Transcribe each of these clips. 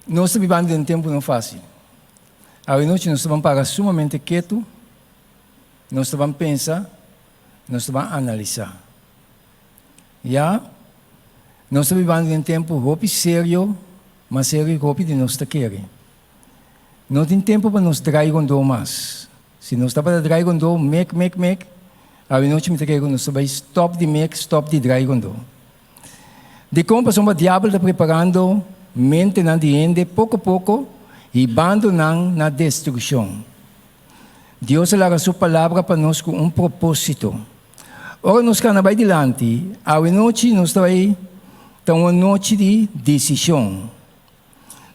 Nós estamos vivendo em um tempo não fácil. A noite nós estamos para sumamente quieto, nós estamos pensar, nós estamos analisar. Já? Nós estamos vivendo em um tempo roupa sério, mas sério roupa de nós está querendo. Não tem tempo para nos draigando mais. Se nós estamos draigando, make. A noite me trago, nós estamos stop de make, stop de draigando. De como o diabo está preparando mente na diende, pouco a pouco, e abandonando na destruição. Deus larga sua palavra para nós com um propósito. Ora, nós que vai adiante, a noite nós estamos uma noite de decisão.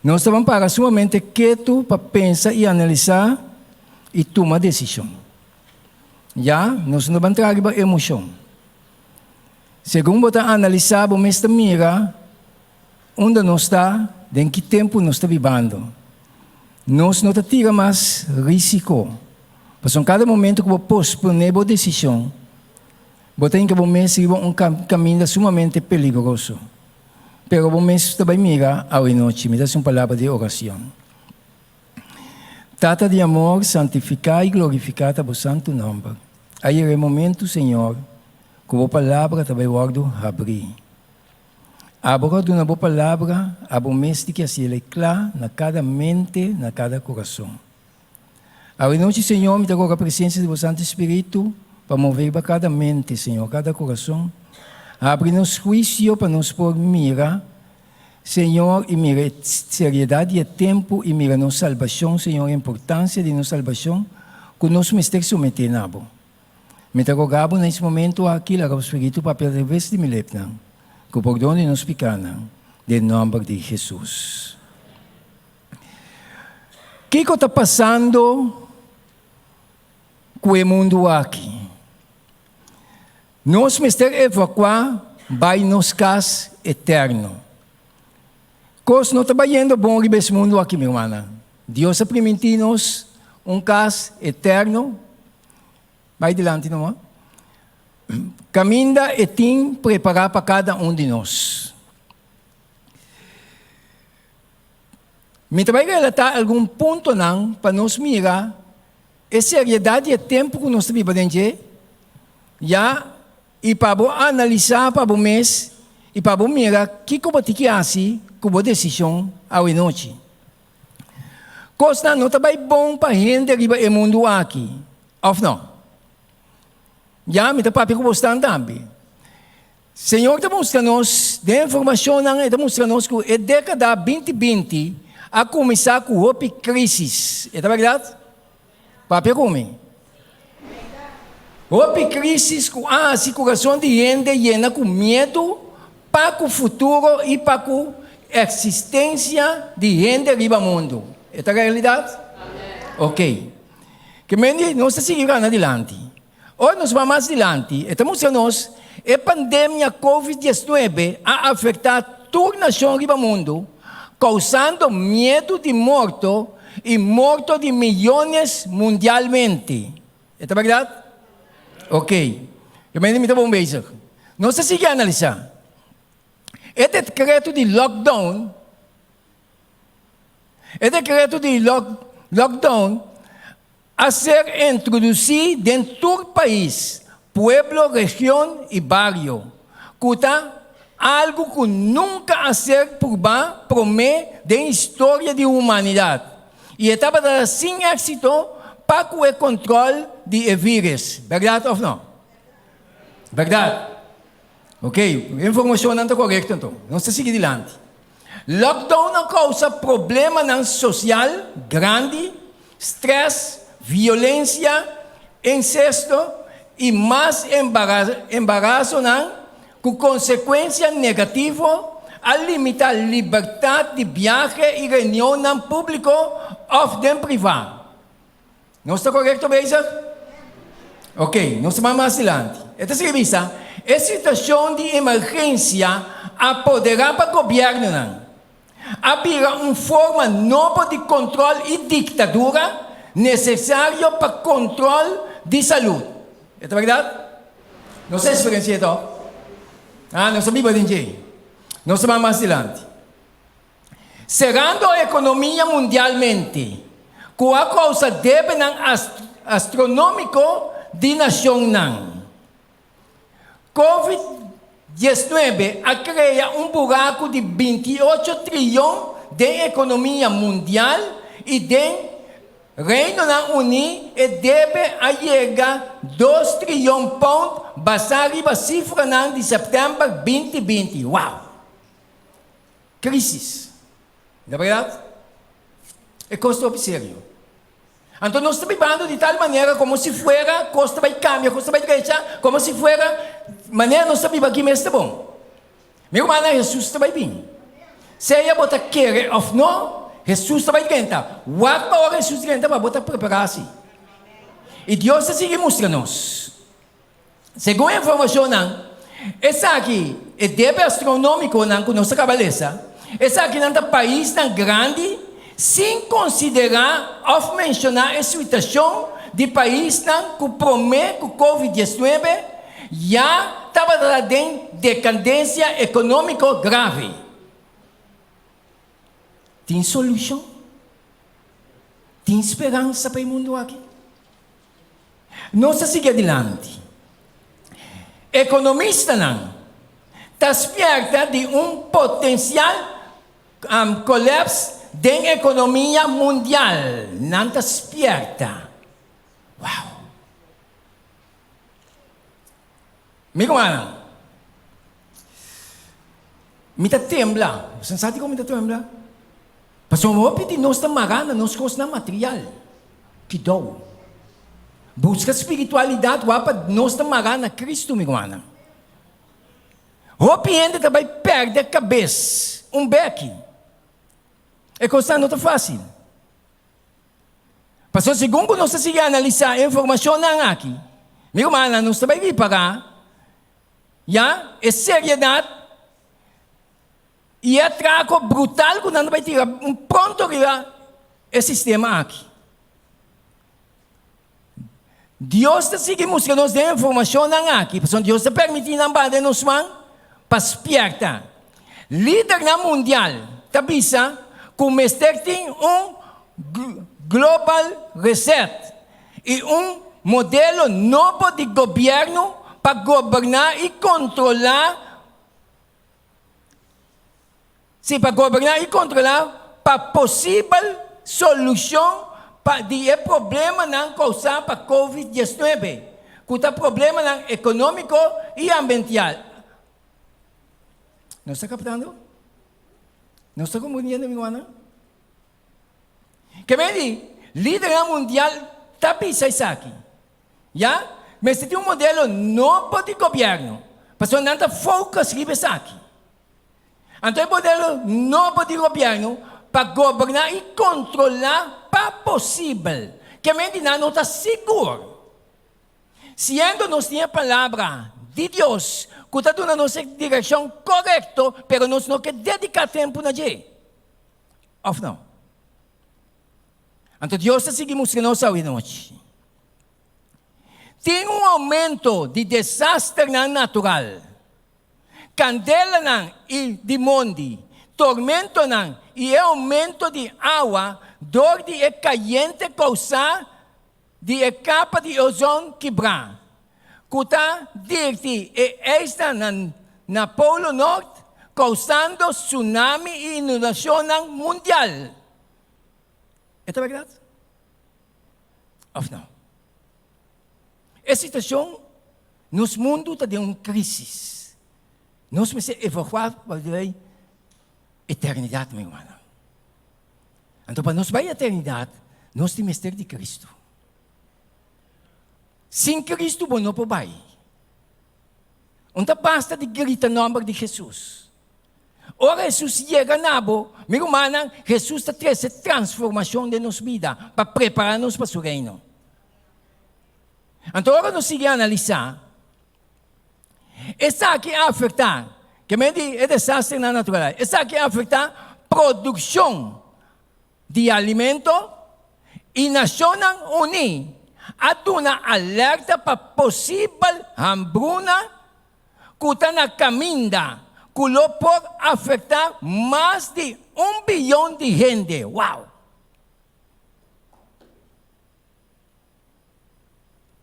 Nós estamos para sumamente quieto para pensar e analisar e tomar decisão. Já, nós não vamos trazer emoção. Segundo você analisar, você mira onde nós está, em que tempo nós está vivendo. Nós não tira mais risco. Porque em cada momento que você pospõe a decisão, você tem que seguir um caminho sumamente perigoso. Pero você também mira a noite, me dá uma palavra de oração. Trata de amor, santificar e glorificar o santo nome. Aí é o momento, Senhor, que a palavra também guardo abrir. Abra de uma boa palavra, a bomesta que assim é clara na cada mente, na cada coração. A noite, Senhor, me dá a presença do Santo Espírito para mover para cada mente, Senhor, cada coração. Abre-nos juízo para nos pôr mira, Senhor, e mira seriedade e tempo, e mira nossa salvação, Senhor, a importância de nossa salvação, que nós me estamos submetendo. Me rogabo nesse momento aqui, lá o Espírito, para perder de me lepna, que perdone nos pecados, em nome de Jesus. O que está passando com o mundo aqui? Nós estamos evacuar vai nos casa eterno. Coisa não está indo bom nesse mundo aqui, minha irmã. Deus permite-nos casa eterno. Vai adiante, não é? Caminha e tem preparar para cada um de nós. Me vai relatar algum ponto não para nos mirar a seriedade e tempo que nós estamos vivendo. Já e para analisar para o mês e para mirar que como te que assim como decisão à noite. Coisa não está bom para gente que o mundo aqui, ou não? Já me está papi com você também. Senhor está mostrando-nos, de informação não está mostrando-nos que a década 2020 a começar com a crise. É verdade? Papi como? Houve crise com a coração de gente llena com medo para o futuro e para a existência de gente no mundo. É a realidade? Amém. Ok. Que nós seguimos adiante. Hoje nós vamos mais adiante. Estamos nós, a pandemia COVID-19 a afetar toda a nação no mundo, causando medo de morto e morto de milhões mundialmente. É verdade? Ok. Eu me dá bom beijo. Nós seguimos a analisar. Este decreto de lockdown, a ser introduzido dentro do país, pueblo, região e barrio, cuta algo que nunca a ser por meio da história da humanidade. E estava sem êxito para o controle de vírus. Verdade ou não? Verdade. Ok, a informação não está correta, então. Não se siga adiante. Lockdown causa problema social grande, stress, violência, incesto e mais embaraço com consequência negativa a limitar a liberdade de viagem e reunião no público ou no privado. Não está correto, veja? Ok, não se vai mais adiante. Esta serviço, a situação de emergência apoderar para o governo. Abrir uma forma nova de controle e ditadura necessário para controle de saúde. É verdade? Não sei se diferencia então. Não sabia de ninguém. Não se vai mais adiante. cerrando a economia mundialmente, com a causa deve ng astronômico de nação não. Covid-19 cria buraco de 28 trilhões de economia mundial e de Reino Unido deve chegar 2 trilhões de pounds basado na cifra de setembro 2020. Uau! Crisis. Não é verdade? É coisa sério. Então nós estamos vivendo de tal maneira como se fuera costa vai cambiar, costa vai derecha, como se fuera maneira nós estamos vivendo aqui mesmo está bom. Meu irmão, Jesus vai vir. Se ela botar querer ou não, Jesus vai tentar. What para Jesus tentar para botar preparar-se. E Deus está seguindo mostrando-nos. Segundo a informação, essa aqui é deve astronômico com nossa cabeça. Essa aqui é um país grande, sem considerar ou mencionar a situação de país que promete que o Covid-19 já estava em decadência econômica grave. Tem solução? Tem esperança para o mundo aqui? Nós seguimos adiante. Economista não está esperta de potencial colapso da economia mundial. Não está esperta. Uau! Meu irmão, me está tembla. Você sabe como me está tembla? Porque o que nós estamos marando, nós gostamos material. Que dou. Busca espiritualidade, nós estamos marando a Cristo, meu irmão. O cliente também perde a cabeça. Beque. É coisa não está fácil. Porque segundo nós seguimos analisar a informação aqui, meu irmão, nós também vamos pagar. Já? É seriedade. E é trago brutal que não vai tirar pronto o sistema aqui. Deus está seguindo mostrando nos a informação aqui. Porque Deus está permitindo a nos para esperta. Líder na mundial, está bisa, que mestre tem global reset e modelo novo de governo para governar e controlar. Sim, para governar e controlar para possível solução para o problema não causado para Covid-19, que é problema econômico e ambiental. Não está captando? Não está compreendendo, meu irmão? Que bem, líder mundial está pensando isso aqui. Já? Mas tem modelo novo de governo. Porque não está focado nisso aqui. Então, o modelo novo de governo para governar e controlar para possível. Que a mente não está seguro. Se ainda nós temos a palavra de Deus, que está dando a nossa direção correta, mas nós não queremos dedicar tempo na gente. Ou não? Então, Deus está seguindo que nós hoje noite. Tem aumento de desastre natural. Candela e de monte, tormento e aumento de água, dor de caliente causar de capa de ozônio quebrar. Kuta dirti esta na Polo Norte, causando tsunami e inundação mundial. É verdade? Ou não? A situação nos mundo está de uma crise. Nós precisamos evacuar para a eternidade, meu irmão. Então, para nós vai a eternidade, nós temos que ter de Cristo. Sem Cristo, não pode. Não basta de gritar o nome de Jesus. Ora, Jesus chega na boa, meu irmão, Jesus está trazendo transformação de nossa vida para preparar-nos para o seu reino. Então, agora nós seguimos a analisar. Essa aqui afeta, que me diz, é desastre na natureza. Essa aqui afeta a produção de alimento e Nações Unidas aduna alerta para possível hambruna que está na caminha, culo por afectar más de 1 billón de gente. ¡Wow!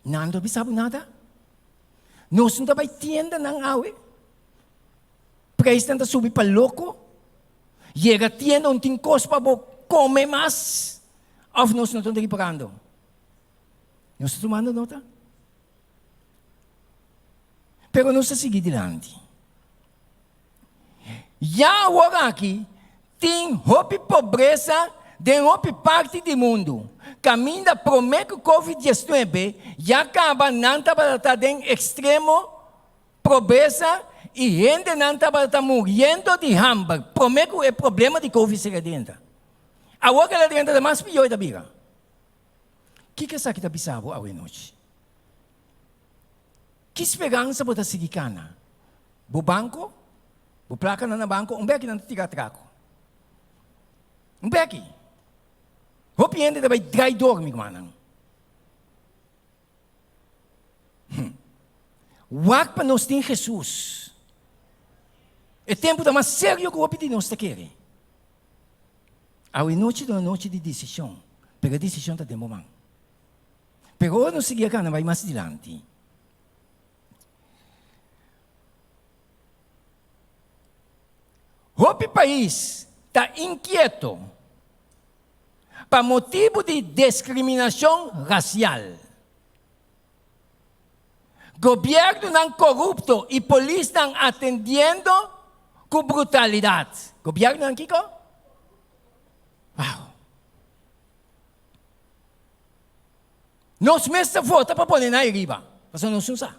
Não sabe nada. Nós não vai tienda ng awe. Preço não subir para louco. Chega a tienda, não tem coisa para comer mais. Ou nós não estamos reparando. Nós estamos tomando nota. Pero nós estamos seguindo adiante. Já agora aqui, tem roupa pobreza de outra parte do mundo. Caminha promete que o Covid-19 já acaba não para estar em extremo pobreza e gente não está para estar morrendo de hambre. Promete que o problema de Covid será dentro. Agora que ela dentro é mais pior da vida. O que é isso que está pensando hoje à noite? Que esperança para seguir cana? O banco? O placa na banco? Beque não tira traco. Beque. O cliente vai traidor, meu irmão. Wak para nós tem Jesus. É tempo de mais sério que o de nós está querendo. A noite é uma noite de decisão. Porque a decisão está demorando. Pero hoje não seguir a vai mais adiante. O país está inquieto por motivo de discriminação racial. Governo não corrupto e polícia não atendendo com brutalidade. Governo não Kiko? Uau! Nós mesmos votamos para pôr na riba. Mas não usamos.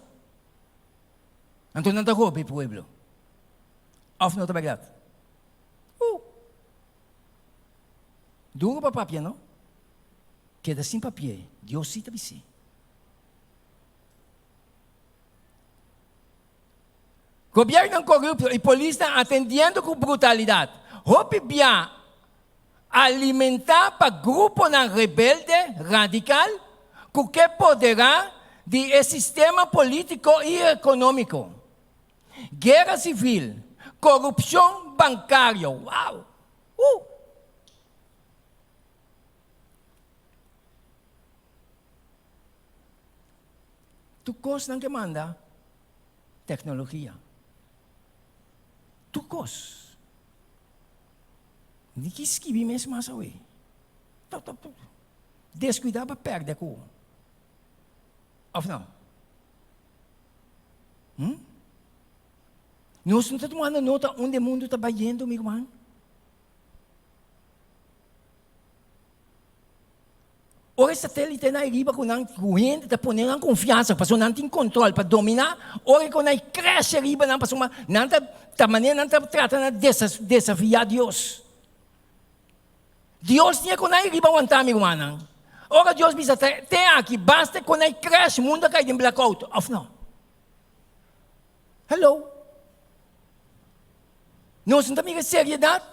Então não está roubo o povo. Ou não está verdade? Duro para papel, não? Queda sem papel. Deus cita você. Governo corrupto e polícia atendendo com brutalidade. Roupa bia alimentar para grupo não rebelde, radical, que poderá de sistema político e econômico. Guerra civil, corrupção bancária. Uau! Tu coisa não que manda tecnologia. Tu coisa. Não que esquive mesmo mais away. Descuidar para perder com. Ou não? Nós não estamos tomando nota onde o mundo está indo, meu irmão. Ora, satélite na riba com a corrente está ponendo confiança, para não tem controle, para dominar. Ora, quando cresce a riba, não para não está maneira, não está tratando de desafiar Deus. Deus tinha quando a riba aguentar, meu irmão. Ora, Deus precisa ter aqui, basta quando cresce, o mundo cai em blackout. Ou não? Hello? Nós não temos seriedade.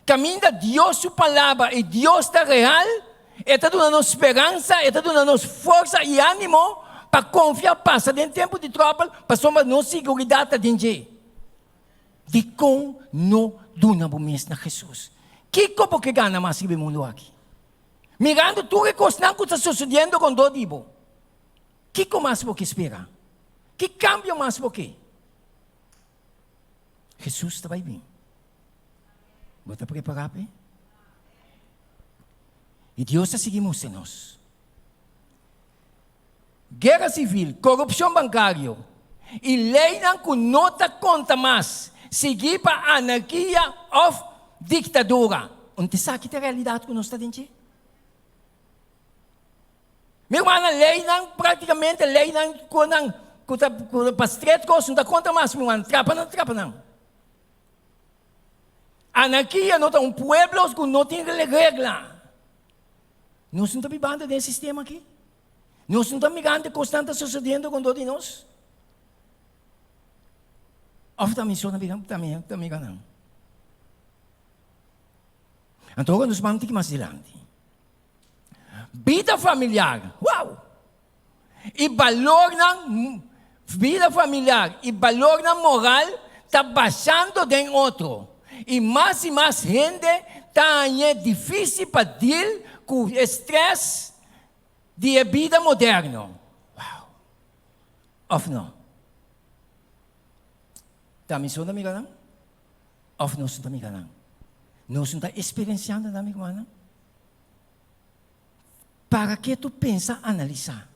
Caminho de Deus, sua palavra, e Deus está real. Está dando esperança, está dando força e ânimo para confiar, passar em tempo de trouble, para somar nossa segurança dentro. De como não donamos na Jesus. Que como que gana mais no mundo aqui? Mirando tudo que está sucedendo com todo tipo. Que mais você espera? Que cambio mais você? Jesus está bem. Você está preparado? E Deus está seguindo nós. Guerra civil, corrupção bancária e lei não nota conta mais. Seguir para a anarquia ou ditadura. Onde sabe que a realidade que nós estamos dentro? Meu irmão, a lei não, praticamente, a lei não, para estreito, não dá conta mais, meu irmão. Trapa não. Anarquia não tem pueblo que não tem regra. Nós não estamos vivendo desse sistema aqui. Nós não estamos mirando o que está sucedendo com todos nós. Ou também não. Então, nós vamos ter mais adiante. Vida familiar. Uau! E valor na vida familiar e valor na moral está basando en otro. Y más gente está difícil para deal con el estrés de la vida moderna. Wow. Of no? Também sou da amiga não? Of não sou da amiga não? Não sou da experienciando da amiga não? Para que tu pensa, analisar.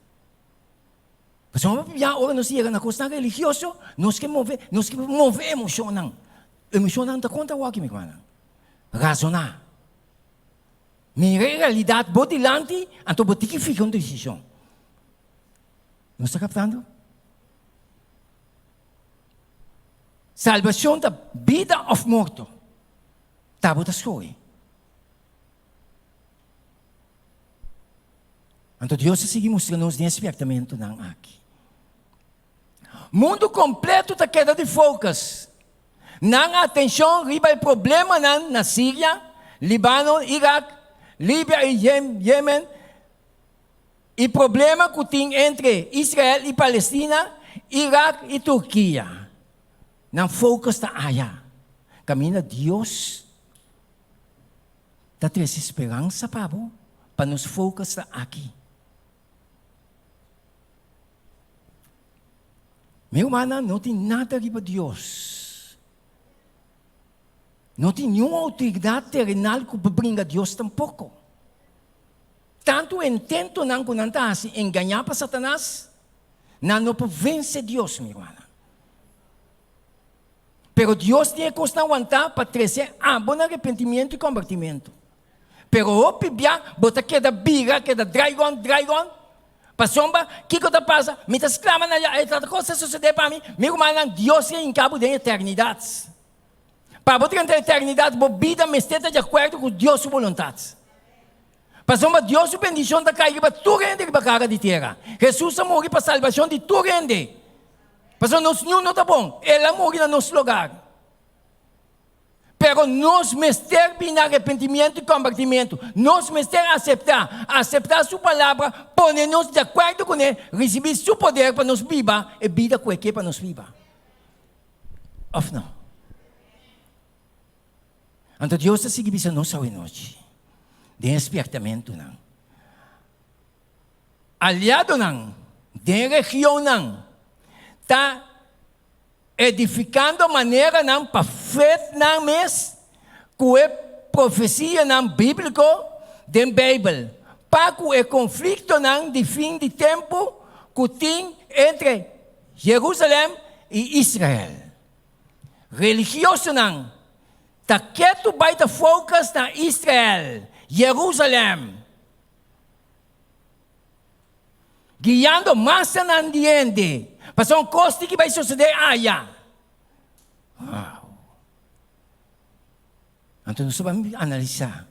Mas já ora nós chega na questão religiosa, nós que mover emoção não. Emoção não dá conta o que me mano. Razonar. Minha realidade body lanti, então botar que fica uma decisão. Não está captando? Salvação da vida ou morto. Tá botar escolha. Então Deus segue mostrando-nos de despertamento não aqui. Mundo completo está queda de focus. Não atenção riba o problema na Síria, Líbano, Iraque, Líbia e Yemen. E problema que tem entre Israel e Palestina, Iraque e Turquia. Não focus está aí. Camina Deus. Está traz esperança para nos focus aqui. Meu irmão, não tem nada riba Deus. Não tem nenhuma autoridade terrenal que brinca Deus tampouco. Tanto intento não que não está assim, enganar para Satanás, não pode vencer Deus, meu irmão. Pero Deus tem que aguentar para trazer bom arrependimento e convertimento. Pero o Bíblia, bota que da biga, que da dragon, pasomba, que coisa passa? Me está exclamando, essa coisa sucede para mim. Meu irmão, Deus é em cabo da eternidade. Para botar na eternidade, a vida me esteja de acordo com Deus sua vontade. Pasomba, Deus sua bendição da cair para tu rende para cara de terra. Jesus morreu para a salvação de tu rende. Pasomba, nós não está bom. Ela morreu no nosso lugar. Pero nós mester em arrependimento e convertimento. Nós mester aceitar sua palavra, pôr-nos de acordo com ele, receber seu poder para nos viver e vida com ele para nos viver. Of não? Então Deus está seguindo nós hoje noite. De despertamento não. Aliado não, de região não, está edificando maneira não para fé não mes, que é profecia não bíblico da Bíblia, para que o conflito não de fim de tempo que tem entre Jerusalém e Israel. Religioso não, está quieto vai ter focus na Israel, Jerusalém. Guiando massa na ambiente. Para um coste que vai suceder allá. Uau. Então, nós vamos analisar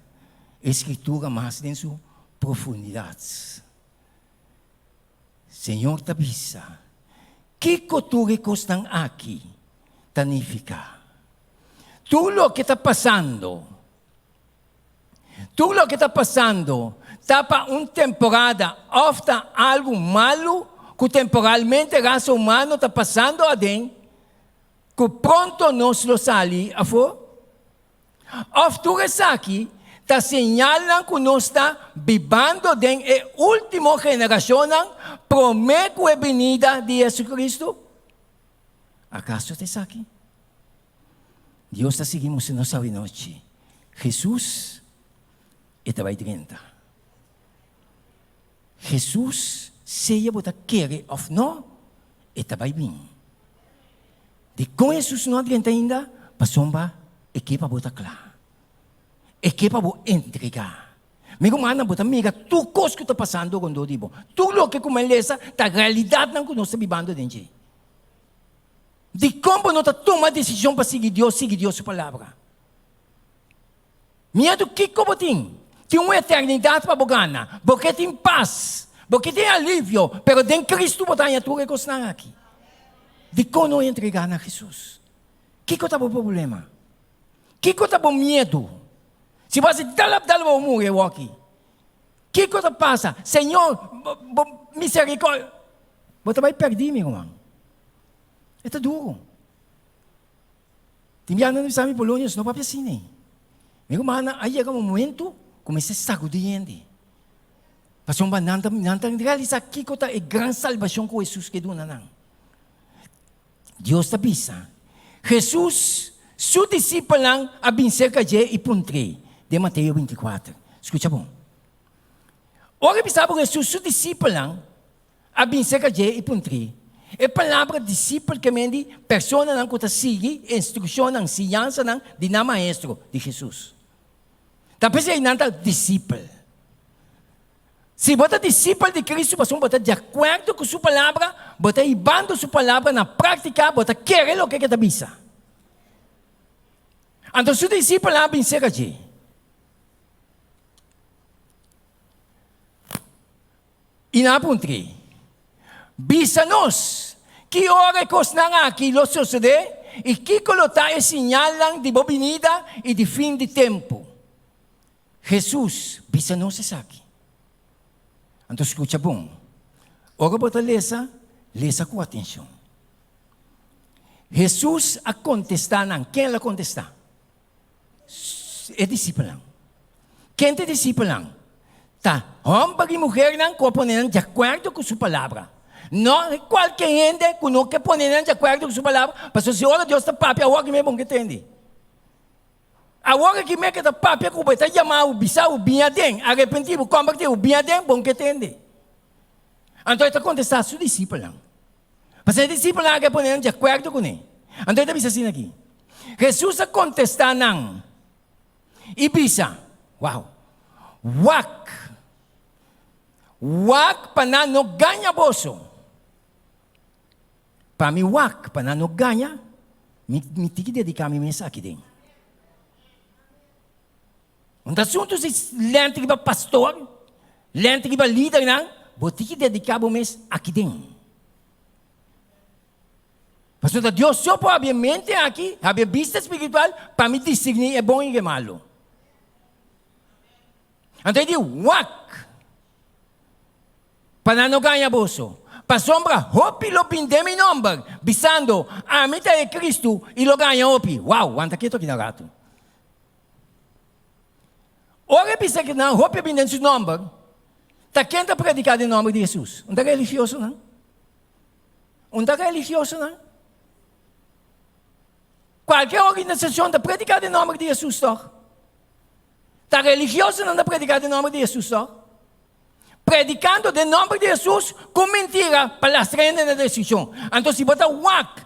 a Escritura mais em sua profundidade. Senhor, te avisa. Que cultura que estão aqui? Tanifica. Tudo o que está passando. Tudo o que está passando. Está para uma temporada. Ofta algo malo. Que temporalmente a raça humana está passando a dentro, que pronto nós lo sali a fora. Tudo isso aqui está señalando que nós está vivendo dentro a última geração, promete a venida de Jesus Cristo. ¿Acaso está aqui? Deus está seguindo se nós hoje noite. Jesus estava 30. Jesus seja você quer ou não, está bem. De com Jesus não adianta ainda, pasomba, é que para você claro. É que para você entregar. Meu irmão, você amiga, tudo coisa que está passando com o dibo. Tudo o que começa, a realidade não que nós estamos vivendo dentro. De como nós tomamos a decisão para seguir Deus sua palavra. Medo que como tem uma eternidade para ganhar, porque tem paz. Porque tem alívio, pero tem Cristo botar em tua recosta aqui. De como entregar a Jesus? Que está o problema? Que está o medo? Se você dá o muro aqui, que coisa passa? Senhor, misericórdia. Você vai perder, meu irmão. É duro. Timbiano na sa amin Polonius, no papia sine. May kumana, ay ang momento, kumisa sacudiendo. Pasong ba, nantang realiza, kiko ta, gran salvación ko Jesus que doon na nang. Diyos ta bisa. Jesus, su discípulo lang, abin cerca de ipuntre, de Mateo 24. Escucha bom. Ora bisabo Jesus, su discípulo lang, abin cerca de ipuntre. E palavra discípulo que mendi, persona lang kuta sige, instruksyon ng siyansa ng dina maestro de Jesus. Tapos ay nanta discípulo. Se bota discípulo de Cristo, pasong bota de acordo com sua palavra, bota ibando sua palavra na prática, bota querer o que kita bisa. Então, seu discípulo lá bem cerca de. E na apuntri, bisa nos, que ora cos nang aqui lo sucede, e que colota é sinal lang de bobinida e de fim de tempo. Jesus, bisa nos é aqui. Então, escuta bom. Ora bota lesa com atenção. Jesus a contestar não. Quem ela contestar? É discípulo não. Quem é discípulo não? Tá, homem e mulher não componem de acordo com sua palavra. Não qualquer gente que não quer poner de acordo com sua palavra. Porque se ora Deus está papi, agora que me bom que entende. Agora que me que está papi, que vai estar chamado o bisa o binhadem, arrependido, convertido o binhadem, bom que entende. Então está contestando seu discípulo não. Mas o discípulo não quer poner de acordo com ele. Então está assim aqui. Jesus a contestar não. E bisa, wow, wak para não ganha bolso. Para mim wak para não ganha, me tem que dedicar minha mensagem aqui dentro. Um assunto se lente que vai pastor, lente que vai líder não, vou ter que dedicar o mês aqui dentro. Pastor, Deus só pode abrir mente aqui, abrir vista espiritual, para me discernir é bom e é malo. Então ele diz, wak, para não ganhar bolso. Para sombra, hopi lo pindemi number, bisando a mita de Cristo e lo ganha hopi. Uau, anta quieto aqui na gato. Ora bisa que não, hopi pindem seu number, tá quem está predicando em nome de Jesus? Não está religioso, não? Não está religioso, não? Qualquer organização está predicando em nome de Jesus, só. Está religioso, não está predicando em nome de Jesus, só. Predicando em nome de Jesus com mentira, palastrando na decisão. Então, se botar wak,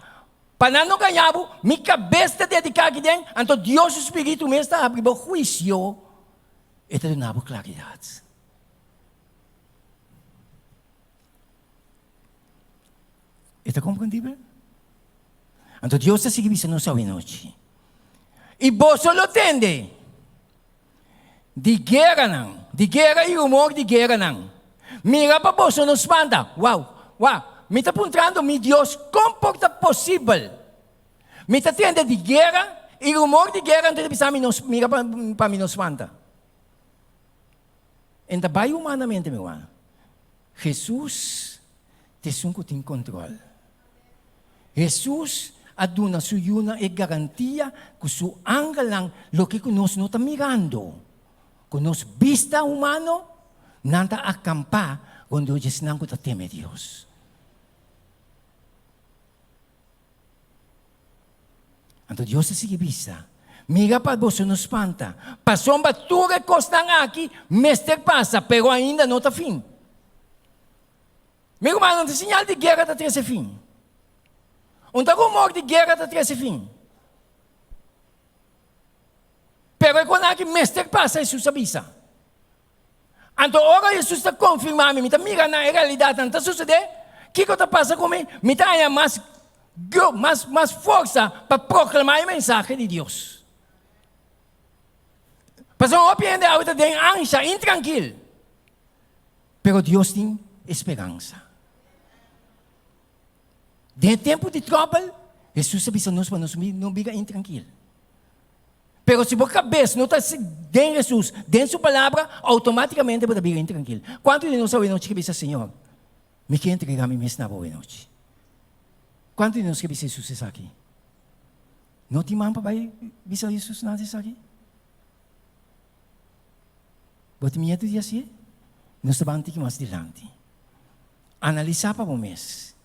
para não ganhar, minha cabeça dedicar aqui dentro, então Deus, o Espírito, me está abrindo juízo e está dando claridade. Está compreendível? Então, Deus está seguindo isso nessa noite. E você lo entende. De guerra não. De guerra e humor de guerra não. Mira para você nos manda. Uau. Me está apontando, meu Deus, como pode ser possível? Me está tendo de guerra e humor de guerra, então mira para mim nos manda. Então, vai humanamente, meu irmão. Jesus tem controle. Jesus aduna suyuna e garantia que su angalang lo que nos não está mirando. Que nos vista humano, nanta acampar quando Deus não está teme Deus. Então Deus se sigue vista. Mira para você nos espanta. Passou batura costan aqui, mestre passa, pero ainda não está fim. Meu irmão, não sinal de guerra está ter esse fim. Onde rumor de guerra está ter esse fim. Pero quando aqui mestre passa, Jesus avisa. Então, ora Jesus está confirmando, me está mirando na realidade, não está sucedendo. O que está passando comigo? Me está aí mais força para proclamar a mensagem de Deus. Passou a piende a outra de ansia, intranquilo. Pero Deus tem esperança. De tempo de trouble, Jesus avisa nos para não ficar intranquilo. Pero se a cabeça não está dentro de Jesus, dentro de sua palavra, automaticamente vai ficar intranquilo. Quanto de nós sabemos que diz Senhor, me quer entregar minha mesa na boa noite? Quanto de nós que diz Jesus está aqui? Não te manda para bisa Jesus natin sa akin. Bota medo de assim. Nós estamos aqui mais adiante. Analisar para o mês.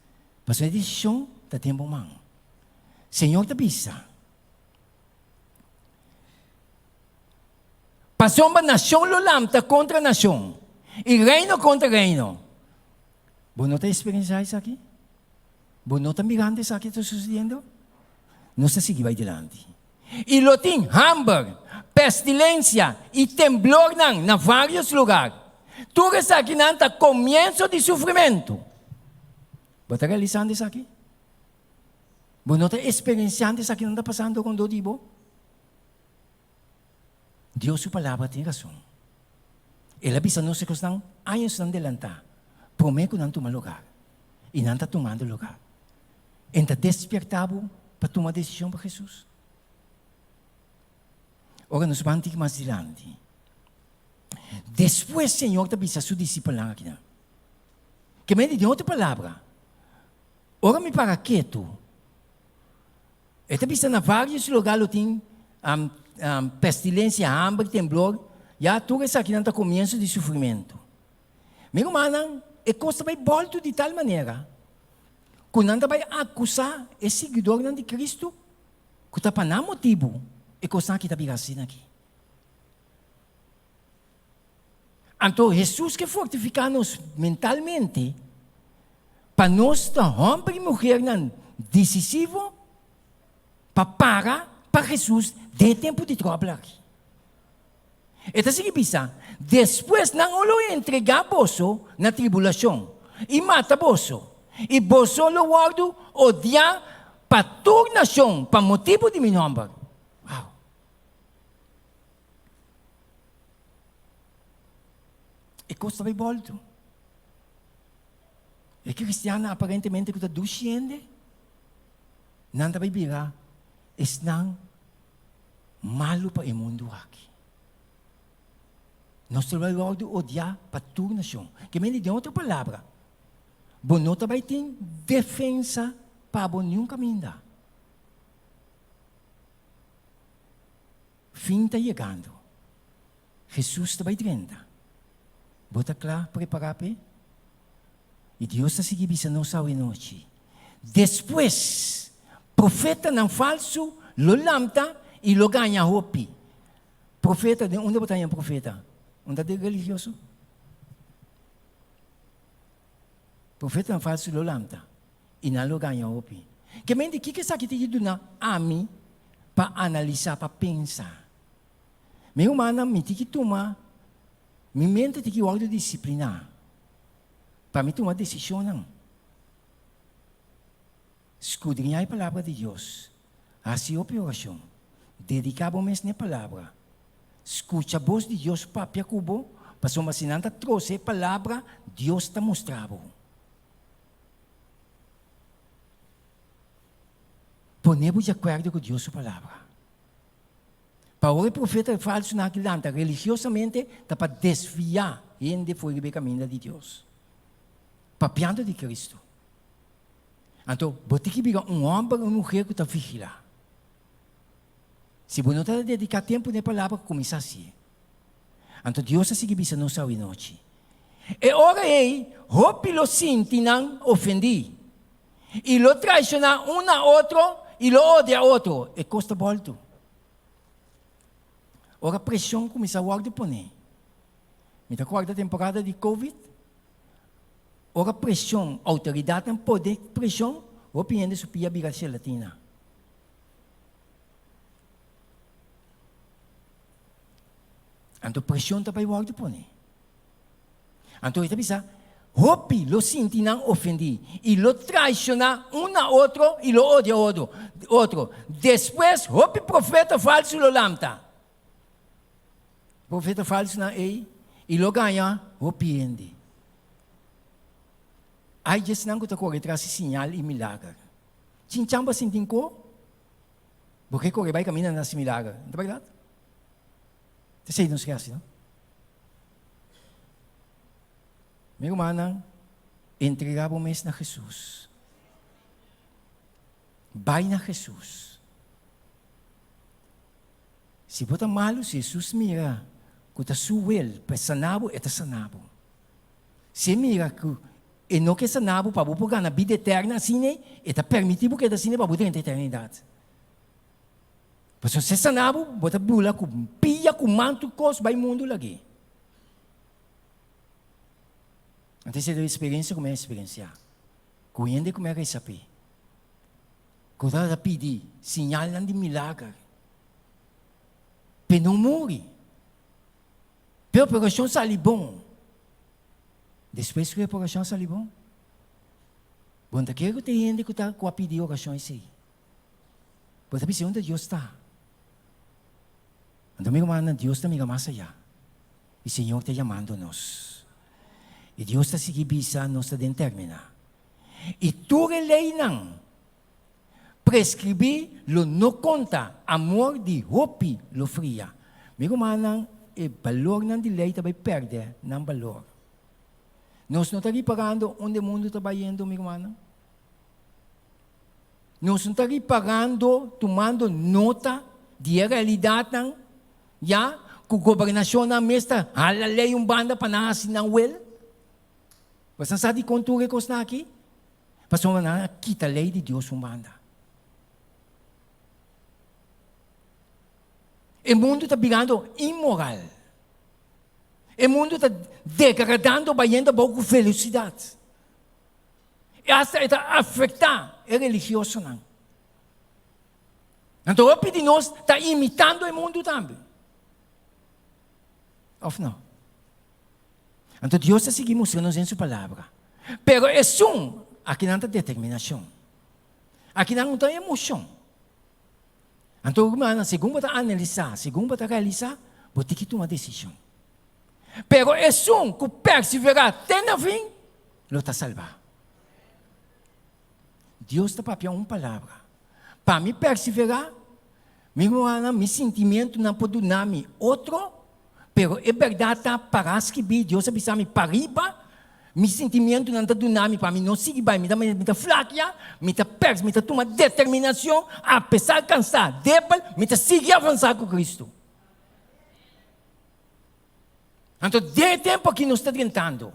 Para sua decisão, está tempo man. Senhor te bisa. Passou uma nação lulamta contra nação. E reino contra reino. Você não está experienciando isso aqui? Você não está mirando isso aqui que está sucedendo? Não se sigue vai adiante. E lotim, hamburg, pestilência e temblor na vários lugares. Tudo isso aqui não está começo de sofrimento. Você está realizando isso aqui? Você não está experienciando isso aqui, não está passando com todo tipo? Deus, sua palavra tem razão. Ele avisa nós que estão anos não adelantar. Promete que não toma lugar. E não está tomando lugar. Então, despertado para tomar decisão para Jesus. Ora, nós vamos ter mais adiante. Depois, o Senhor te avisa a sua discípula aqui. Que me diz outra palavra. Ora, me para quieto. Ele avisa na vários lugares, tem pestilência, hambre, temblor. Já tudo isso aqui não está começo de sofrimento. Meu irmão, a coisa vai voltar de tal maneira que não vai acusar esse seguidor de Cristo que está para não motivo e coisa que está assim aqui. Então, Jesus que fortifica-nos mentalmente para nós, homem e mulher, decisivo para Jesus de tempo de trabalho aqui. Então, significa, depois não o entregar boso na tribulação e mata boso. E boso lo guardo odiar para toda nação, para motivo de meu nome. Uau! E costa vai volto. E que cristiano aparentemente que está duciente, não vai virar, estão malo para o mundo aqui. Nós temos que odiar para toda nação. Que me diz outra palavra. Você não vai ter defesa para nenhum caminho. Fim está chegando. Jesus está dentro. Você está claro, preparado? E Deus está seguindo a nossa noite. Depois, profeta não falso, lo lamta e lo ganha hopi. Profeta, onde você está profeta? Onde é religioso? Profeta não falso lo lamta e não lo ganha hopi. Que mente que é que te dá a mim para analisar, para pensar. Meu irmão, me tem que tomar, minha mente tem que autodisciplinar. Para me tomar decisão, não. Escudrinhar a palavra de Deus. Assim a oração. Dedicar o mês na palavra. Escuta a voz de Deus para a cubo. Para sua masinanta trouxe a palavra, Deus está mostrando. Ponemos de acordo com Deus sua palavra. Para o profeta falso naquele lanta, religiosamente, está para desviar gente foi o caminho de Deus. Papiando de Cristo. Então, você tem que virar homem ou uma mulher que está vigilar. Se você não está dedicar tempo na palavra, começa assim. Então, Deus está seguindo a nossa noite. E ora aí, roupa lo sinti não ofendi. E lo traiciona um a outro, e lo odia a outro. E custa volto. Ora, a pressão começa a pôr. Me está quarta temporada de Covid. Ora, pressão, autoridade, poder, pressão, o piende supia Biracia Latina. Então, pressão está para o pôr. Então, ele está hopi lo sinti não ofendi. E lo traiciona um a outro, e lo odia a outro. Depois, hopi profeta falso lo lamta. Profeta falso na ei, e lo ganha, hopi ende. Aí, Jesus não está correndo atrás de sinal e milagre. Cinchamba sintin ko, porque corre vai caminhando nesse milagre. Não é verdade? Você sei, não se assim, não? Meu irmão, entregava o mês na Jesus. Vai na Jesus. Se bota malo, se Jesus mira, que está suel, para sanabo, é sanabo. Se mira que e não que sanabo para você ganhar a vida eterna, assim, é permitido que assim para você ter eternidade. Mas se sanabo, bota bula com pia, com manto, cos, vai mundo lagi. Então, você tem experiência como é experiência. Conhece como é que sabe. Quando ela pede, sinal de milagre. Pero não morre. Pero a operação sai bom. Depois que a operação sai bom, quando aquele que tem gente que está com a pedir a oração assim, você pensa onde Deus está. Então, meu irmão, Deus está me mais allá. E o Senhor está chamando-nos. E Deus está seguindo bisa, nós está dentro terminar. E toda lei não prescrever lo não conta amor de hopi lo fria. Meu irmão, o valor não de lei também perde, não valor. Nós não estamos pagando onde o mundo está indo, meu irmão. Nós não estamos pagando, tomando nota de realidade, já, que a governação na mesa, a lei banda para não assinar o well. Você sabe quanto que está aqui? Para não quita a lei de Deus banda. O mundo está virando imoral. O mundo está degradando, vaindo pouco felicidade. E até está afetando o religioso. Não. Então, o de nós está imitando o mundo também. Ou não? Então, Deus está seguindo mostrando-nos em sua palavra. Pero é aqui não tem determinação. Aqui não tem emoção. Então, irmão, segundo você analisar, segundo você realizar, você tem que tomar decisão. Pero é que perseverar até no fim, lo está salvar. Deus está para uma palavra. Para me perseverar, meu sentimento não pode dar outro, pero é verdade para escrever, Deus avisa me para riba, meu sentimento não está dando para mim não seguir bem, me está flaquear, me está perto, me está tomar determinação, apesar de cansar, débil, me está seguir avançar com Cristo. Então, de tempo que nós estamos tentando,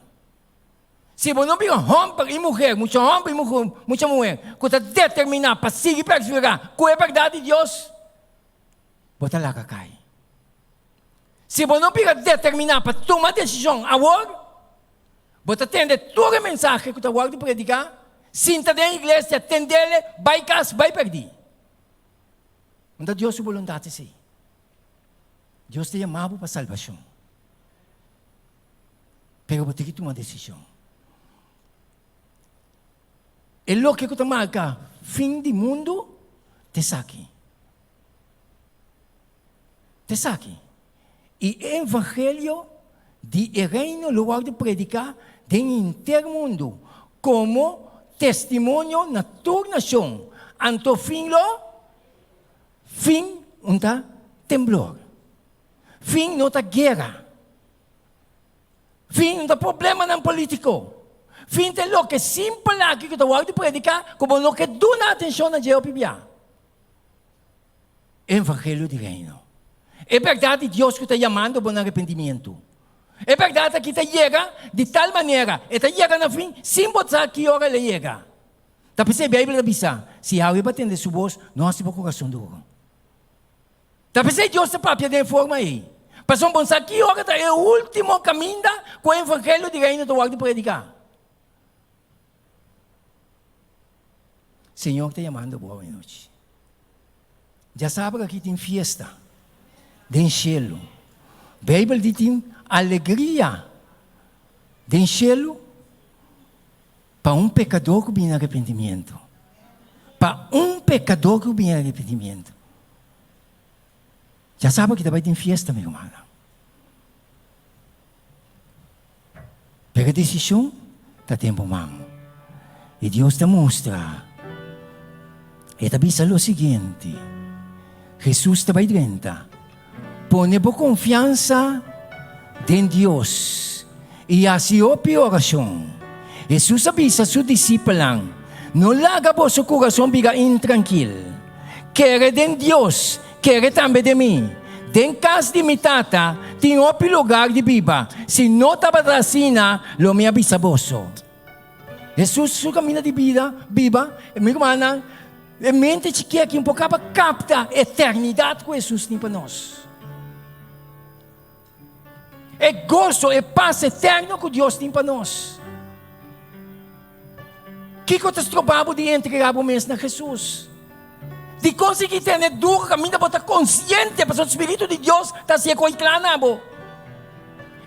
se você não vê homem e mulher, muitos homens e muita mulher, que está determinado para seguir perseverar, com a verdade de Deus, bota lá que cai. Se você não fica determinado para tomar decisão agora, você atende toda a mensagem que você vai predicar, sinta na igreja, atende ele, vai casa, vai perder. Então Deus é vontade sim. Deus te chamava para salvação. Pero você tem que tomar decisão. E lo que você marca, fim do mundo, te saque. Te saque. E o evangelho de reino, lugar de predicar, tem inteiro mundo, como testemunho na tua nação. Anto fim não está temblor. Fim não está guerra. Fim não está problema não político. Fim tem lo que simples aqui que tu vai predicar, como lo que dá atenção na Jeová. Evangelho de reino. É verdade Deus que está chamando para o arrependimento. É verdade que está chega de tal maneira, está chega no fim, sem botar que hora ele chega. Está pensando, a Bíblia diz, se alguém bater sua voz, não há seu coração duro. Está pensando, Deus está próprio de forma aí. Para só pensar que hora é o último caminho com o evangelho de reino do vai predicar. Senhor está chamando boa noite. Já sabe que aqui tem festa. Tem cielo. A Bíblia diz tem alegria. Tem cielo para pecador que vem arrependimento. Para pecador que vem arrependimento. Já sabe que também tem festa, meu irmão. Pega a decisão, está tempo mão. E Deus te mostra. E te avisa o seguinte. Jesus te vai dentro. Pone por confiança em Deus. E assim a oração. Jesus avisa a seus discípulos. Não larga vosso coração fica intranquilo. Quer de Deus. Quer também de mim. Den casa de mitata, tem outro lugar de biba. Se não estava trasina, lo me abisaboso. Jesus, su caminho de vida, biba, meu irmão, a mente te quer que um pouco capta a eternidade com Jesus para nós. É gozo, é paz eterno que Deus tem para nós. Que eu te trabalho de entregar o mês na Jesus? De conseguir ter duro caminho para estar consciente, para o Espírito de Deus está se coitlanabo.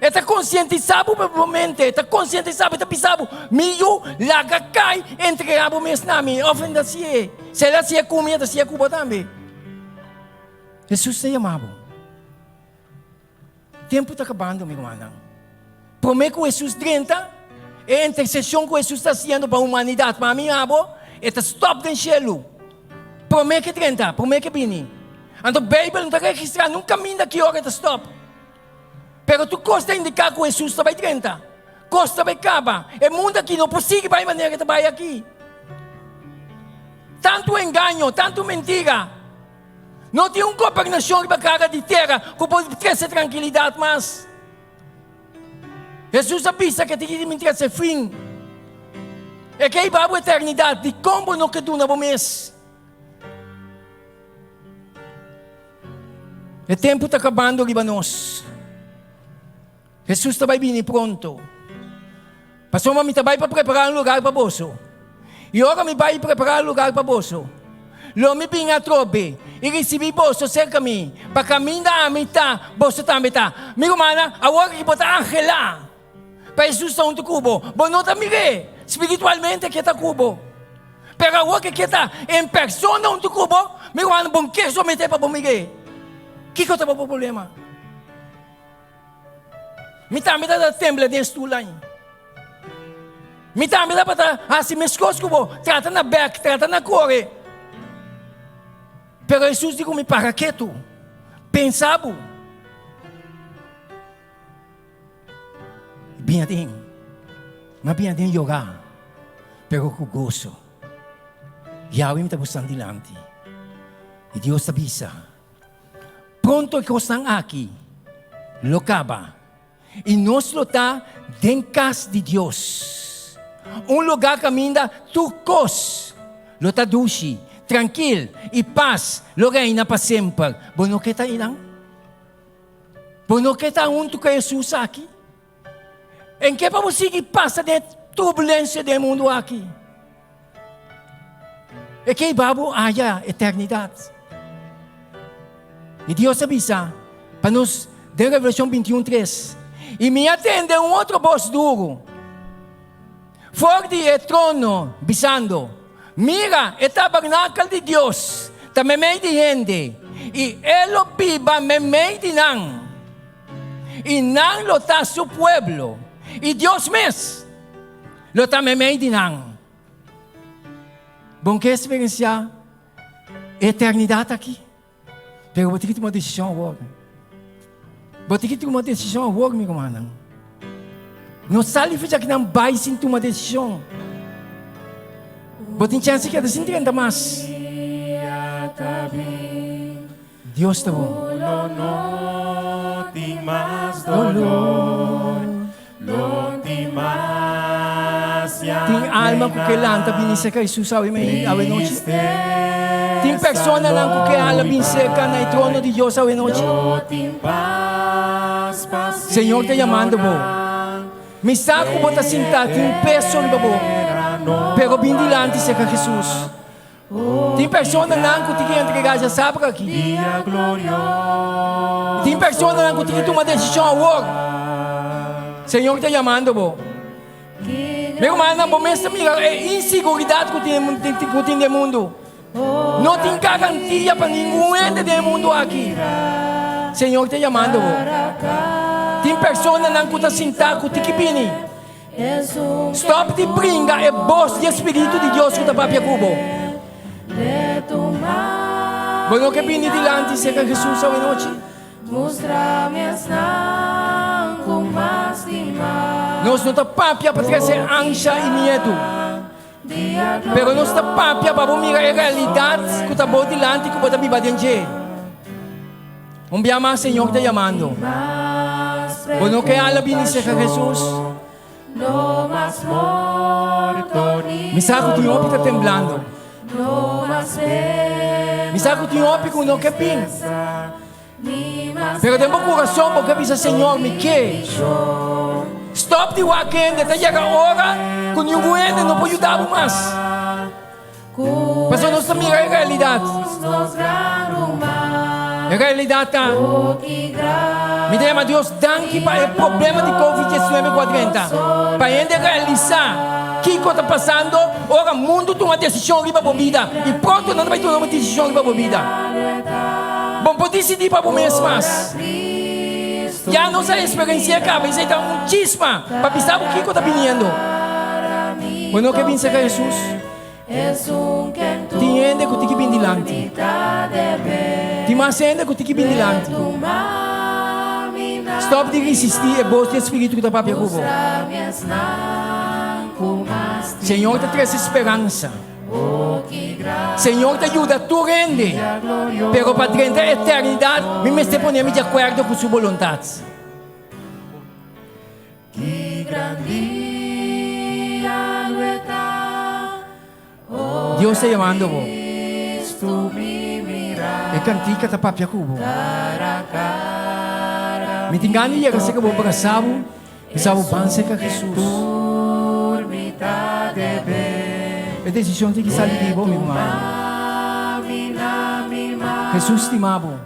Está conscientizar o mente, está conscientizar, está pisado, meio laga cai, entregar o mês na minha, ofenda se é. Se ela se é comida, se é cuba também. Jesus se amava. Tempo está acabando, meu irmão. Promete que Jesus 30, a intercessão que Jesus está fazendo para a humanidade, para mim, é stop do céu. Promete que 30, promete que bini. Então, a Bíblia não está registrando num caminho daqui hora está stop. Pero tu costa indicar que Jesus está 30. Costa vai acabar. É mundo aqui, não é possível vai maneira que vai aqui. Tanto engano, tanto mentira. Não tem uma governação que vai cara de terra que pode trazer tranquilidade, mas Jesus avisa que tem que mentir sem fim. É que vai a eternidade de como não que tu não mês. O tempo está acabando, Libanos. Jesus está vindo pronto. Pastor, me vai para preparar um lugar para você. E agora me vai preparar um lugar para você. Lo me vim a trobe. E recebi você cerca de mim. Para caminhar a mitad, você também está. Meu irmão, agora que botar angela. Para Jesus está um cubo. Bom, não está me ver. Espiritualmente que está cubo. Pero agora que está em persona um cubo. Meu irmão, bom que somente para me ver. Que eu tenho problema? Mitad da temble desse tulay. Mitad para assim mescos cubo. Trata na back, trata na core. Pero Jesus digo me para que tu pensava. Bem assim, mas bem assim jogar. Pero com gozo. Yahweh me está gostando dilante. E Deus avisa. Pronto que estão aqui. Locaba. E nós está dentro casa de Deus. Um lugar que ainda tu cos. Lota dushi. Tranquilo e paz, lo reina para sempre. Bono que está ilang? Bono que está unto que Jesus aqui? Em que para você passa de turbulência do mundo aqui? É que babo haya eternidade. E Deus avisa para nós, de Revelação 21:3. E me atende outro voz duro. Forte é trono, bisando. Mira, é tabernáculo de Deus, está me meio de gente, e ele viva me meio de nang, e nang lo está su pueblo, e Deus mesmo lo está me meio de nang. Bom que experienciar eternidade aqui, pero vou ter que tomar uma decisão agora. Vou ter que tomar uma decisão agora, meu irmão. Não sabe fazer que não vai sem tomar uma decisão. Botin chance que assim tenta mais. Deus está bom. Não tem mais dolor, não tem mais. Tem alma que queilanta binisa ka Jesus awe noite. Tem pessoa lang que ala binseca na trono de Deus awe noite. Senhor te chamando bo. Me saco bota sinta tem peso no babo. Pero bem dilante se ka Jesus. Tem pessoa lang que tem que entregar já sabe aqui. Tem pessoa lang que tem que tomar decisão agora. Senhor te chamando bo. Meu irmão, na momento é inseguridade que tem no mundo. Não tem garantia para ninguém do mundo aqui. Senhor te chamando bo. Tem pessoas lang que está sentada que tem que vir. Stop de brincar, é voz de Espírito de Deus que está para cubo. Bueno que vini dilante se que Jesus hoje noite. Nós não está papia para trazer ânsia e medo. Pero nós está papia para mirar a realidade que está bom dilante que pode viver dentro. Un día más, Señor, está llamando. Bueno, que ala bendice a Jesús. No más morto ni Mi saco tu opi está temblando. no más Mi saco tu opi con no que pin. ni más Pero tengo corazón porque dice, Señor, me que. Stop de weekend, até chegar a hora, com nenhum governo não pode ajudar mais. Mas nós estamos em realidade. A realidade está. Me dê, Deus, danke para o problema de Covid-19 40. Para ele realizar o que está passando, ora o mundo toma uma decisão para a vida. E pronto, não vai tomar uma decisão para a vida. Bom, pode decidir para o mês mais. Já nossa experiência acaba, isso está muitíssimo para pensar o que está vindo. Quando que pensa que Jesus tiende que te vem delante, te macende que te vem delante. Stop de resistir e boste espírito que está para Cuba. Senhor te traz esperança. Senhor te ajuda a tu rende, pero para render a eternidade, me estou ponendo de acordo com sua vontade. Deus está chamando você. E cantica ta papia cubo. Me tingani ya kasi ka bo pagkasabo, isabo panse ka Jesus. É decisão de que sai de bom, meu irmão. Jesus te amava.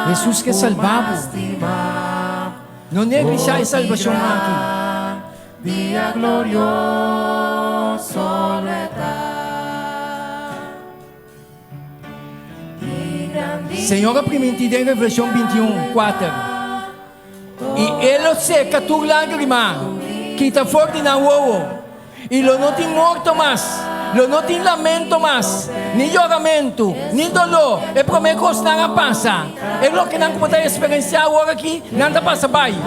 Jesus que salvava. Não negligencia a salvação aqui. Dia glorioso Senhor permitido em Revelação 21:4. E ele se catou lágrima que está forte na uovo. E lo não tem morto mais, lo não tem lamento mais, nem choramento, nem dolor. É para mim que não passa. É o que não pode experienciar agora aqui, não passa bem.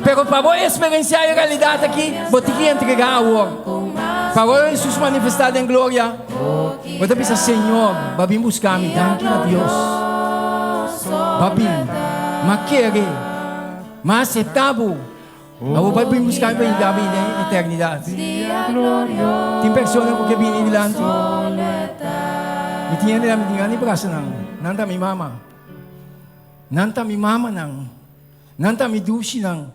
Pero para você experienciar a realidade aqui, você tem que entregar agora. Para você Jesus manifestado em glória, você pensa, Senhor, vai vir buscar-me, danke a Deus. Vai vir, mas querer, mas aceitável. Ako vai vir buscar para a vida em eternidade. Tem pessoas que vêm delante. Me tinha nila, me tinha ni braço nang, nanta mi mama, nanta mi mama nang, nanta mi dushi nang,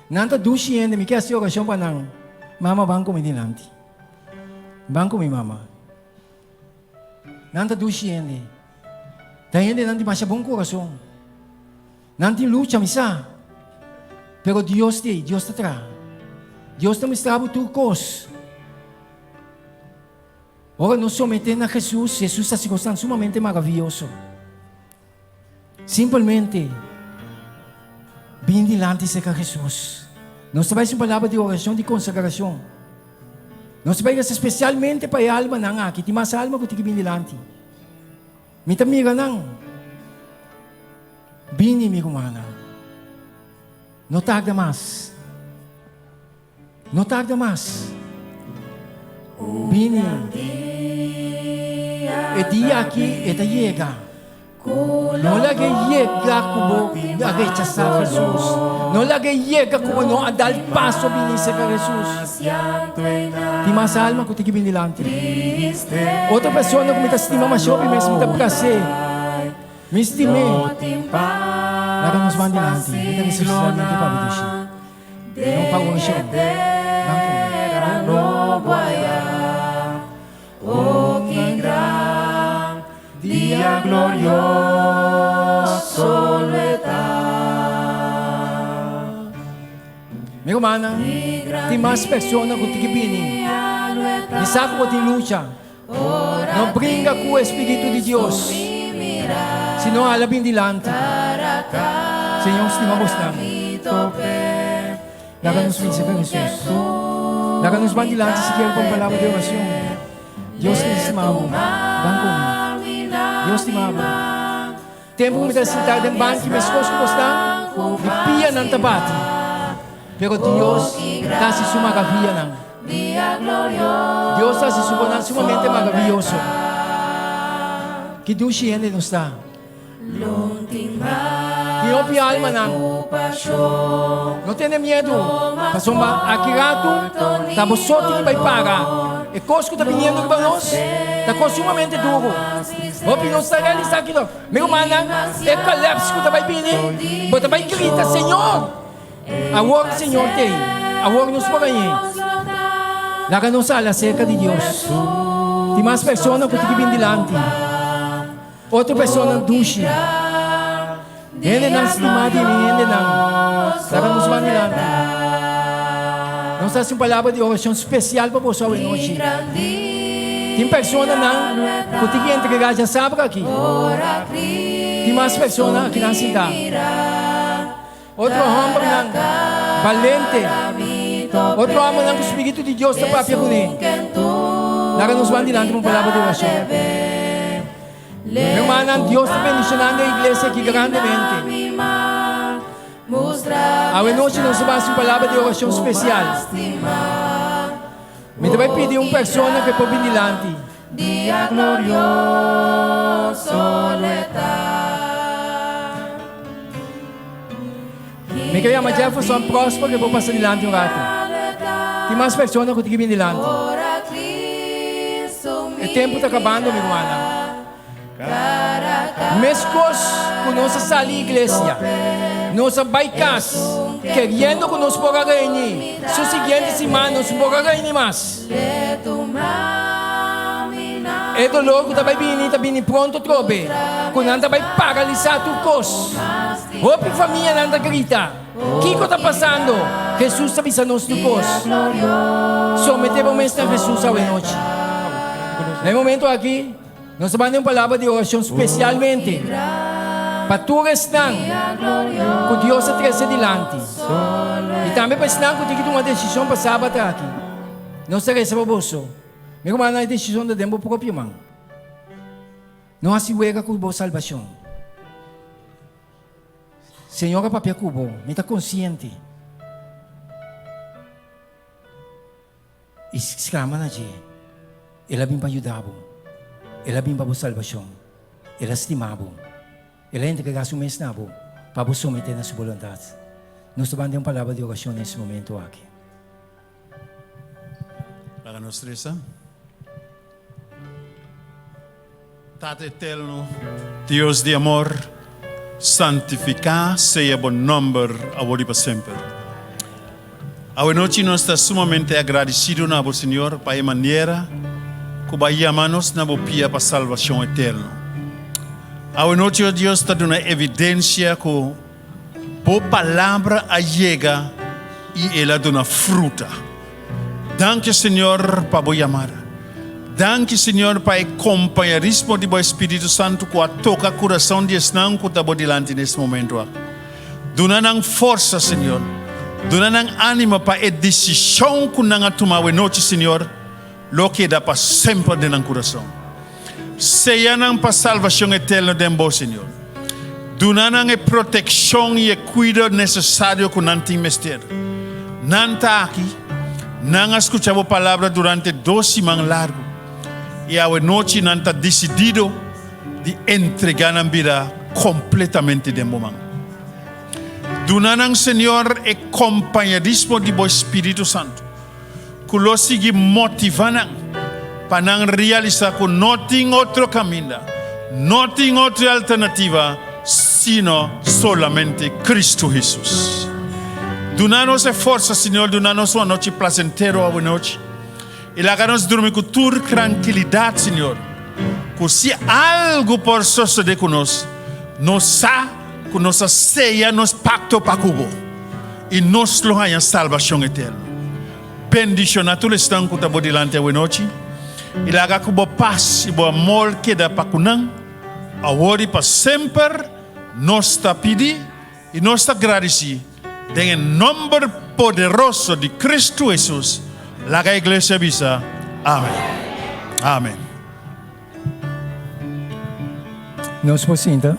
nanta dushi ende mi kasi orasyon pa nang, mama bangko mi delante, bangko mi mama, nanta dushi ende, dahil ende nanti masya bong corazón, nanti lucha misa. Pero Deus te atrás. Deus te mostrava turcos. Ora, nos sometemos a Jesus. Jesus está se sumamente maravilhoso. Simplesmente, vem delante de Jesus. Nós trabalhamos uma palavra de oração, de consagração. Nós trabalhamos especialmente para a alma não aqui. Tem mais alma que tem que vir delante. Me tamira não. Vem, amigo humana. Não tarda mais. Não tarda mais. Vini. E dia aqui e da chega. Não lagi chega como a rechazar Jesus. Não lagi chega como não a dar passo vini se para Jesus. Tem mais alma que tem que vir delante. Outra pessoa que me está estimando mais shopping, mas me está prazer. Me estimei. Laga nos van delante, kita necesitamos de pabidushi. Não pagou siya. no vaya. Oh, qué gran día glorioso está. Meu mana, tem mais pessoas que te pinin. E sabe que tem luta. Não brinca com o Espírito de Deus. Senão ela vem delante. Senhor, estimamos na. Laga-nos bem, Senhor Jesus. Laga-nos bem delante se quer com palavra de oração. Deus te estimamos. Banco. Deus te amamos. Tempo que me dá sentado em banco, mas coisas que gostam, e pia ng tabati. Pero Dios casi su maravilla. Dios hace su bonanza sumamente maravilloso. que dushi hindi no está. Lunting Tinopi alma nang. No tiene miedo. Pasomba akirato. Tapos soti iba'y para. E cosco ta viniendo que banos. Ta sumamente duro. O pinos ta realizar aquilo. Meu manang. E collapse ko ta ba'y pini. Bota ba'y grita, Senhor. Awor, Senhor, te. Awor nos por aí. Láganos a la cerca de Dios. Tem mais pessoas que te vêm delante. Outra pessoa dushi. Ele não se estima de mim, ele não. Láganos van delante. Nós temos uma palavra de oração especial para você hoje noite. Tem pessoas que te vêm entregar já sabe aqui. Tem mais pessoas que não se dá. Outro homem não. Valente. Outro homem não. O Espírito de Deus está para piorar. Láganos van delante uma palavra de oração. Meu irmão, Deus está bendicionando a igreja aqui grandemente. Hoje noite nós vamos uma palavra de oração especial. Me vai pedir uma pessoa que pode vir delante. Dia glorioso Me queria chamar Jefferson próspero que vou passar delante um rato. Tem mais pessoas que tem que vir delante. O tempo está acabando, meu irmão. Mescos com nossa sala de igreja, nossa baicas, querendo que nós possamos ganhar. Sua seguinte semana, nós possamos ganhar mais. É dolor que está bem pronto, trobe. Quando anda vai paralisar tu cos. Hope família anda grita. O que está passando? Jesus está avisando tu cos. Sometemos a Jesus a noite. No momento aqui, nós vamos dar uma palavra de oração especialmente para tu restar com Deus atrás delante. E também para estar que tem uma decisão para sábado aqui. Não se recebe você. Meu irmão, a decisão de tempo próprio, irmão. Não assegura com a boa salvação. Senhor, papel cubo, me está consciente. Escrama na gente. Ela vem para ajudar. Ela vem para a salvação. Ela estima. Ela entrega seu mês na bo para você submeter na sua vontade. Nós vamos dar uma palavra de oração nesse momento aqui. Para nós três, Tate eterno, Deus de amor, santificar seja bom nome agora e para sempre. A noite nós estamos sumamente agradecidos na Senhor para a maneira que vai chamar-nos na pia para a salvação eterna. A noite Deus está dando evidência que a palavra chega e ela dá fruta. Danke, Senhor, para o chamar. Danke, Senhor, para o companheirismo do Espírito Santo que toca o coração de Esnão que está delante nesse momento. Dona-nos força, Senhor. Dona-nos ânimo para a decisão que nós tomamos noite, Senhor, lo que dá para sempre dentro do coração. Seja para a salvação eterna de nós, Senhor. Dona-nos a proteção e o cuidado necessário que nós temos de ter. Nós estamos aqui, nós escutamos a palavra durante 2 semanas largas. E a noite nós estamos decididos de entregar a vida completamente de nós. Dona-nos, Senhor, o companheirismo do Espírito Santo. Que lo siga motivando para realizar que não tem outro caminho, não tem outra alternativa, sino solamente Cristo Jesus. Dona-nos força, Senhor, dona-nos uma noite placentera a noite. E láganos dormir com toda tranquilidade, Senhor. Que se algo por suceder conosco, nós sabemos que nossa ceia, nosso pacto para Cuba. E nós lo há salvação eterna. Bendição a todos que estão delante da noite. E laga que boa paz e boa amor que dá para kunang. Agora e para sempre. Nós está pedindo e nós está agradecidos. Em nome poderoso de Cristo Jesus. Laga a igreja bisa. Amém. Amém. Não se possível.